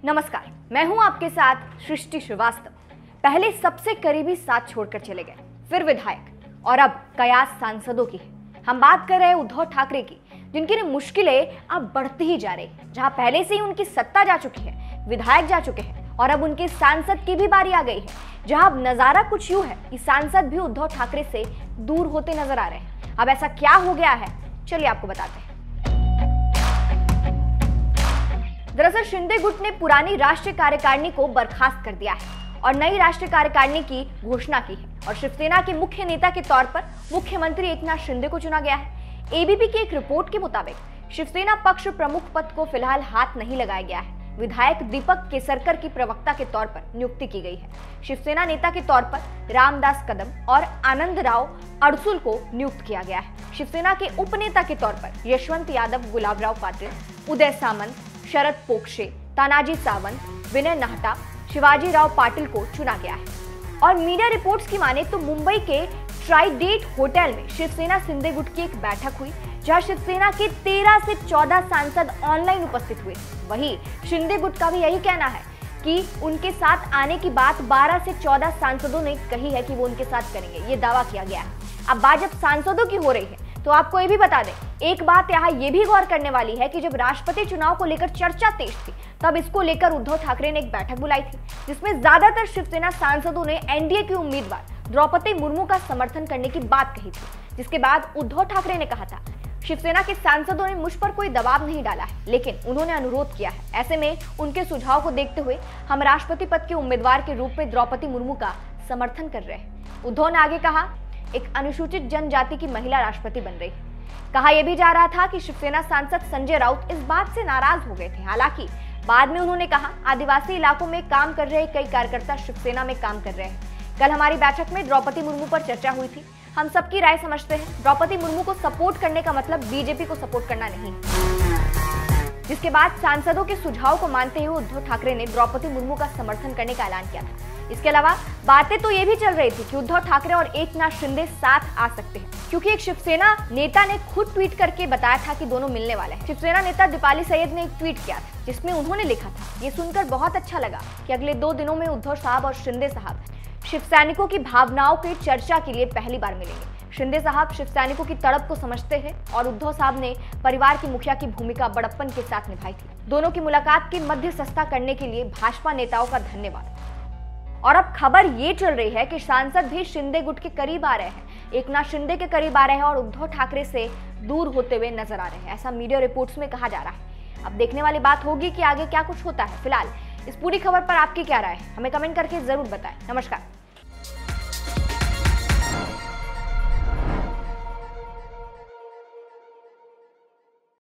नमस्कार, मैं हूं आपके साथ सृष्टि श्रीवास्तव। पहले सबसे करीबी साथ छोड़कर चले गए, फिर विधायक और अब कयास सांसदों की है। हम बात कर रहे हैं उद्धव ठाकरे की, जिनकी मुश्किलें अब बढ़ती ही जा रही है। जहां पहले से ही उनकी सत्ता जा चुकी है, विधायक जा चुके हैं और अब उनके सांसद की भी बारी आ गई है। जहां अब नजारा कुछ यूं है कि सांसद भी उद्धव ठाकरे से दूर होते नजर आ रहे हैं। अब ऐसा क्या हो गया है, चलिए आपको बताते हैं। दरअसल शिंदे गुट ने पुरानी राष्ट्रीय कार्यकारिणी को बर्खास्त कर दिया है और नई राष्ट्रीय कार्यकारिणी की घोषणा की है और शिवसेना के मुख्य नेता के तौर पर मुख्यमंत्री एकनाथ शिंदे को चुना गया है। एबीपी की एक रिपोर्ट के मुताबिक शिवसेना पक्ष प्रमुख पद को फिलहाल हाथ नहीं लगाया गया है। विधायक दीपक केसरकर की प्रवक्ता के तौर पर नियुक्ति की गई है। शिवसेना नेता के तौर पर रामदास कदम और आनंद राव अड़सुल को नियुक्त किया गया है। शिवसेना के उपनेता के तौर पर यशवंत यादव, गुलाबराव पाटिल, उदय सामंत, शरद पोक्षे, तानाजी सावंत, विनय नाहटा, शिवाजी राव पाटिल को चुना गया है। और मीडिया रिपोर्ट्स की माने तो मुंबई के ट्राइडेट होटल में शिवसेना शिंदे गुट की एक बैठक हुई, जहां शिवसेना के 13 से 14 सांसद ऑनलाइन उपस्थित हुए। वहीं शिंदे गुट का भी यही कहना है कि उनके साथ आने की बात 12 से 14 सांसदों ने कही है कि वो उनके साथ करेंगे, ये दावा किया गया है। अब बात जब सांसदों की हो रही है तो आपको ये भी बता दें, एक बात यहाँ ये भी गौर करने वाली है कि जब राष्ट्रपति चुनाव को लेकर चर्चा तेज थी, तब इसको लेकर उद्धव ठाकरे ने एक बैठक बुलाई थी, जिसमें ज्यादातर शिवसेना सांसदों ने एनडीए की उम्मीदवार द्रौपदी मुर्मू का समर्थन करने की बात कही थी। जिसके बाद उद्धव ठाकरे ने कहा था, शिवसेना के सांसदों ने मुझ पर कोई दबाव नहीं डाला है, लेकिन उन्होंने अनुरोध किया है। ऐसे में उनके सुझाव को देखते हुए हम राष्ट्रपति पद के उम्मीदवार के रूप में द्रौपदी मुर्मू का समर्थन कर रहे हैं। उद्धव ने आगे कहा, एक अनुसूचित जनजाति की महिला राष्ट्रपति बन रही है। कहा यह भी जा रहा था कि शिवसेना सांसद संजय राउत इस बात से नाराज हो गए थे। हालांकि बाद में उन्होंने कहा, आदिवासी इलाकों में काम कर रहे कई कार्यकर्ता शिवसेना में काम कर रहे हैं। कल हमारी बैठक में द्रौपदी मुर्मू पर चर्चा हुई थी। हम सबकी राय समझते हैं। द्रौपदी मुर्मू को सपोर्ट करने का मतलब बीजेपी को सपोर्ट करना नहीं। जिसके बाद सांसदों के सुझाव को मानते हुए उद्धव ठाकरे ने द्रौपदी मुर्मू का समर्थन करने का ऐलान किया था। इसके अलावा बातें तो ये भी चल रही थी कि उद्धव ठाकरे और एकनाथ शिंदे साथ आ सकते हैं, क्योंकि एक शिवसेना नेता ने खुद ट्वीट करके बताया था कि दोनों मिलने वाले हैं। शिवसेना नेता दीपाली सैयद ने एक ट्वीट किया था, जिसमें उन्होंने लिखा था, ये सुनकर बहुत अच्छा लगा कि अगले 2 दिनों में उद्धव साहब और शिंदे साहब शिव सैनिकों की भावनाओं की चर्चा के लिए पहली बार मिलेंगे। शिंदे साहब शिव सैनिकों की तड़प को समझते हैं और उद्धव साहब ने परिवार की मुखिया की भूमिका बड़प्पन के साथ निभाई थी। दोनों की मुलाकात की मध्यस्थता करने के लिए भाजपा नेताओं का धन्यवाद। और अब खबर ये चल रही है कि सांसद भी शिंदे गुट के करीब आ रहे हैं, एकनाथ शिंदे के करीब आ रहे हैं और उद्धव ठाकरे से दूर होते हुए नजर आ रहे हैं। ऐसा मीडिया रिपोर्ट्स में कहा जा रहा है। अब देखने वाली बात होगी कि आगे क्या कुछ होता है। फिलहाल इस पूरी खबर पर आपकी क्या राय है, हमें कमेंट करके जरूर बताएं। नमस्कार।